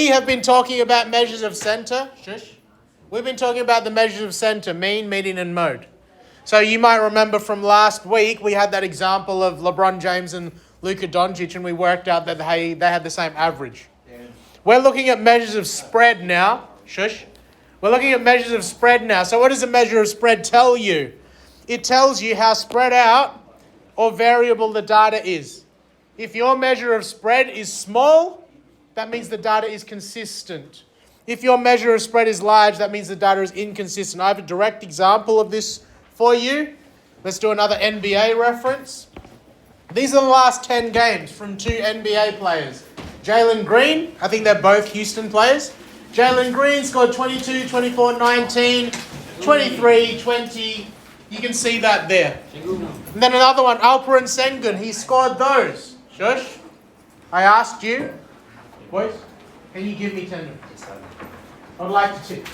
have been talking about measures of center. Shush. We've been talking about the measures of center, mean, median, and mode. So you might remember from last week, we had that example of LeBron James and Luka Doncic, and we worked out that they had the same average. Yeah. We're looking at measures of spread now. Shush. We're looking at measures of spread now. So what does a measure of spread tell you? It tells you how spread out or variable the data is. If your measure of spread is small, that means the data is consistent. If your measure of spread is large, that means the data is inconsistent. I have a direct example of this for you. Let's do another NBA reference. These are the last 10 games from 2 NBA players. Jalen Green, I think they're both Houston players. Jalen Green scored 22, 24, 19, 23, 20. You can see that there. And then another one, Alperen Sengun, he scored those. Shush. I asked you, boys, can you give me 10 minutes? I'd like to tip.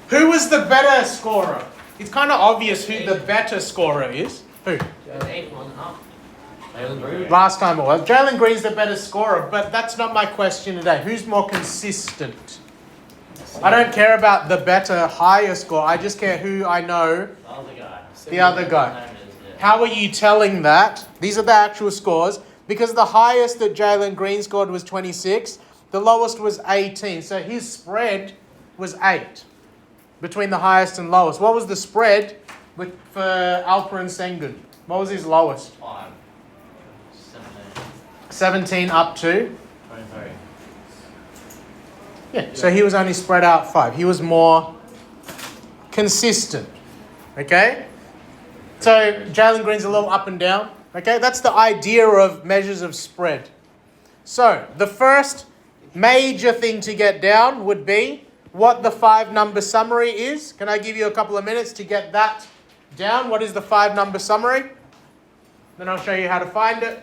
Who was the better scorer? It's kind of obvious who the better scorer is. Who? Last time it was. Jalen Green's the better scorer, but that's not my question today. Who's more consistent? I don't care about the better, higher score. I just care who I know. The other guy. How are you telling that? These are the actual scores. Because the highest that Jalen Green scored was 26. The lowest was 18. So his spread was 8 between the highest and lowest. What was the spread for Alperen Sengun? What was his lowest? 5. 17 up to? 23. Yeah, so he was only spread out 5. He was more consistent. Okay? So Jalen Green's a little up and down. Okay, that's the idea of measures of spread. So the first major thing to get down would be what the 5-number summary is. Can I give you a couple of minutes to get that down? What is the 5-number summary? Then I'll show you how to find it.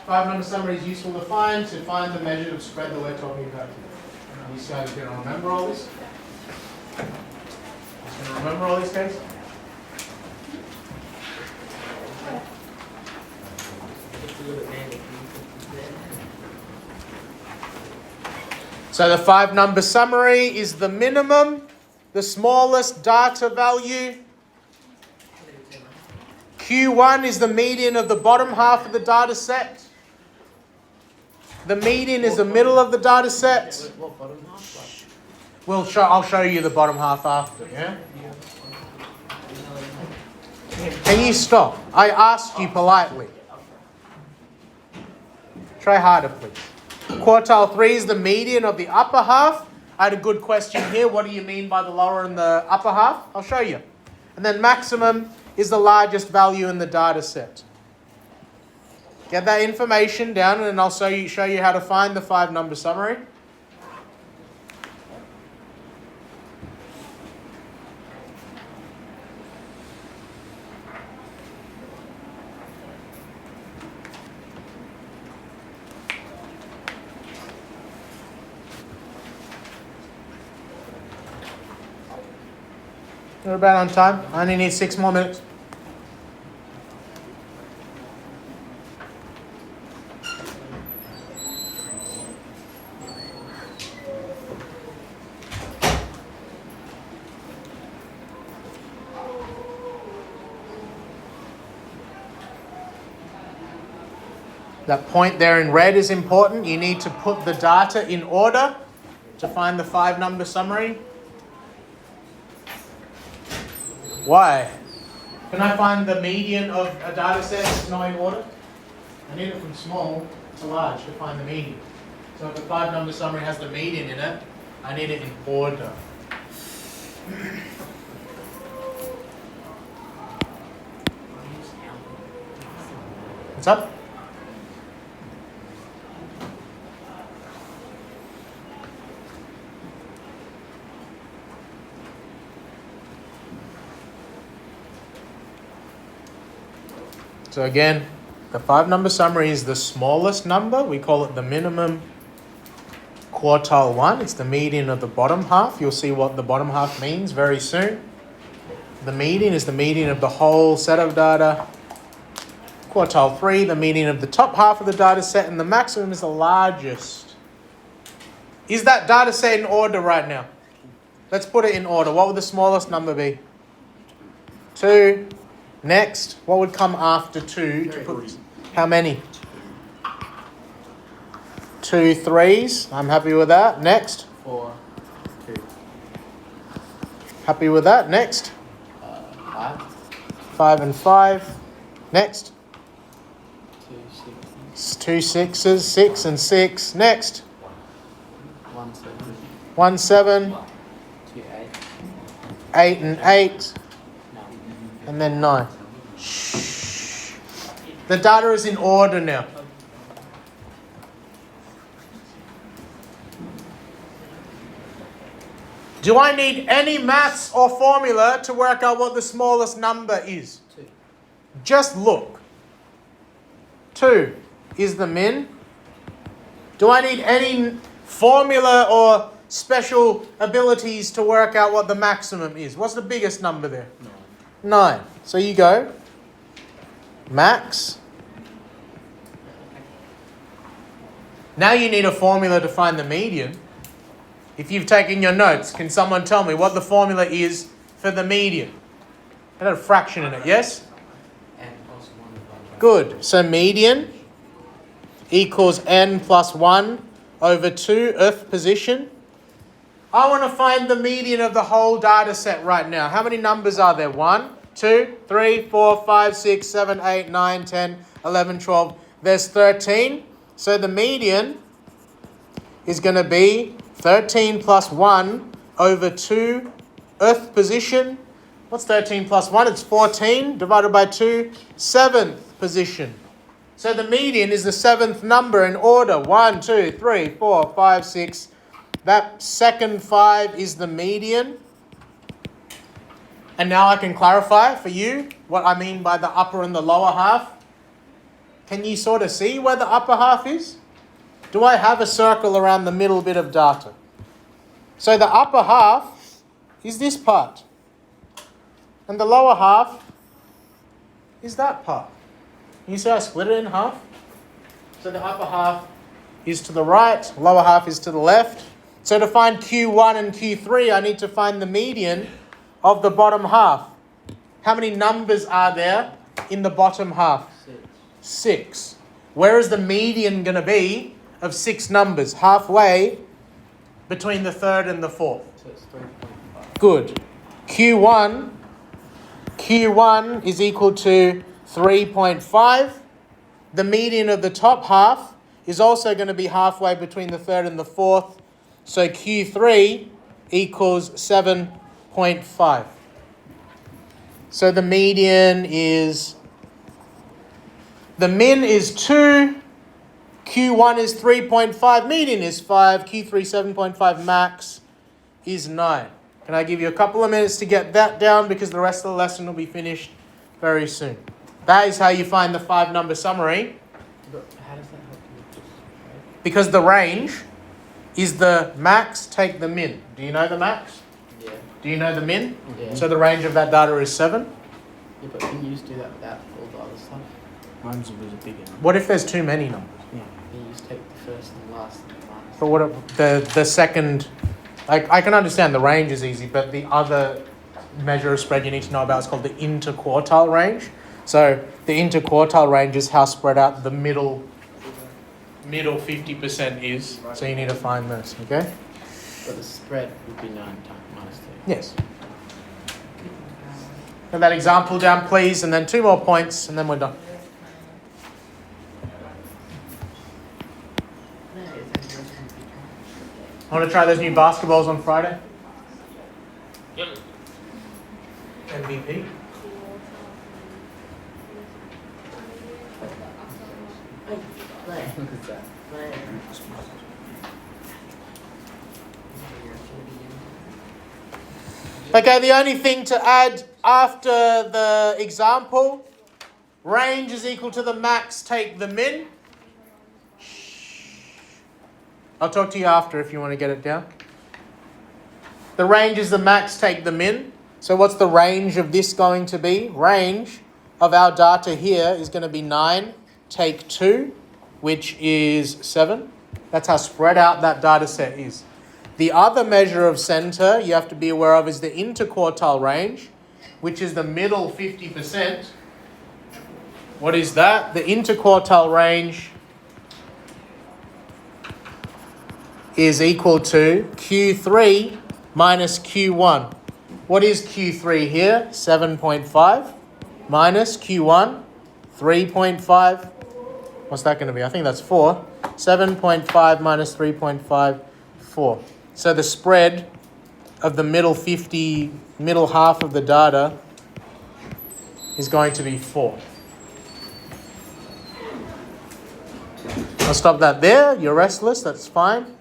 5-number summary is useful to find the measure of spread that we're talking about here. You guys going to remember all this? Just going to remember all these guys? So the 5-number summary is the minimum, the smallest data value. Q1 is the median of the bottom half of the data set. The median is the middle of the data set. I'll show you the bottom half after, yeah? Can you stop? I asked you politely. Try harder, please. Quartile 3 is the median of the upper half. I had a good question here. What do you mean by the lower and the upper half? I'll show you. And then maximum is the largest value in the data set. Get that information down and then I'll show you how to find the 5-number summary. We're about on time. I only need 6 more minutes. That point there in red is important. You need to put the data in order to find the 5-number summary. Why? Can I find the median of a data set that's not in order? I need it from small to large to find the median. So if the 5-number summary has the median in it, I need it in order. What's up? So again, the 5-number summary is the smallest number. We call it the minimum quartile 1. It's the median of the bottom half. You'll see what the bottom half means very soon. The median is the median of the whole set of data. Quartile 3, the median of the top half of the data set, and the maximum is the largest. Is that data set in order right now? Let's put it in order. What would the smallest number be? 2. Next. What would come after 2? To put, how many? 2 3s. I'm happy with that. Next. 4, 2. Happy with that. Next. 5. 5 and 5. Next. 2 6. 2 6s. 6 and 6. Next. 1 7. 1 7. 2 8. 8 and 8. 9. And then 9. Shh. The data is in order now. Do I need any maths or formula to work out what the smallest number is? 2. Just look. 2 is the min. Do I need any formula or special abilities to work out what the maximum is? What's the biggest number there? 9. 9. So you go max. Now you need a formula to find the median. If you've taken your notes, can someone tell me what the formula is for the median? It had a fraction in it, yes? N plus 1. Good. So median equals n plus 1 over 2, th position. I want to find the median of the whole data set right now. How many numbers are there? 1, 2, 3, 4, 5, 6, 7, 8, 9, 10, 11, 12. There's 13. So the median is going to be 13 plus 1 over 2, th position. What's 13 plus 1? It's 14 divided by 2, 7th position. So the median is the 7th number in order. 1, 2, 3, 4, 5, 6. That second 5 is the median. And now I can clarify for you what I mean by the upper and the lower half. Can you sort of see where the upper half is? Do I have a circle around the middle bit of data? So the upper half is this part. And the lower half is that part. You see I split it in half? So the upper half is to the right, lower half is to the left. So to find Q1 and Q3, I need to find the median of the bottom half. How many numbers are there in the bottom half? 6. Where is the median going to be of 6 numbers? Halfway between the third and the fourth. So it's 3.5. Good. Q1 is equal to 3.5. The median of the top half is also going to be halfway between the third and the fourth. So Q3 equals 7.5. So the median is, the min is 2, Q1 is 3.5, median is 5, Q3 7.5, max is 9. Can I give you a couple of minutes to get that down because the rest of the lesson will be finished very soon. That is how you find the 5-number summary. But how does that help you with this? Right? Because the range is the max, take the min. Do you know the max? Yeah. Do you know the min? Yeah. So the range of that data is 7. Yeah, but can you just do that without all the other stuff? Mine's was a big one. What if there's too many numbers? Yeah. Can you just take the first and last and minus? But what if the second, I can understand the range is easy, but the other measure of spread you need to know about is called the interquartile range. So the interquartile range is how spread out the middle 50% is. So you need to find this, okay? But the spread would be 9 times minus 2. Yes. Get that example down, please, and then 2 more points, and then we're done. I want to try those new basketballs on Friday. MVP. Okay, the only thing to add after the example, range is equal to the max, take the min. I'll talk to you after if you want to get it down. The range is the max, take the min. So what's the range of this going to be? Range of our data here is going to be 9, take 2, which is 7. That's how spread out that data set is. The other measure of center you have to be aware of is the interquartile range, which is the middle 50%. What is that? The interquartile range is equal to Q3 minus Q1. What is Q3 here? 7.5 minus Q1, 3.5. What's that going to be? I think that's 4. 7.5 minus 3.5, 4. So the spread of the middle half of the data is going to be 4. I'll stop that there. You're restless. That's fine.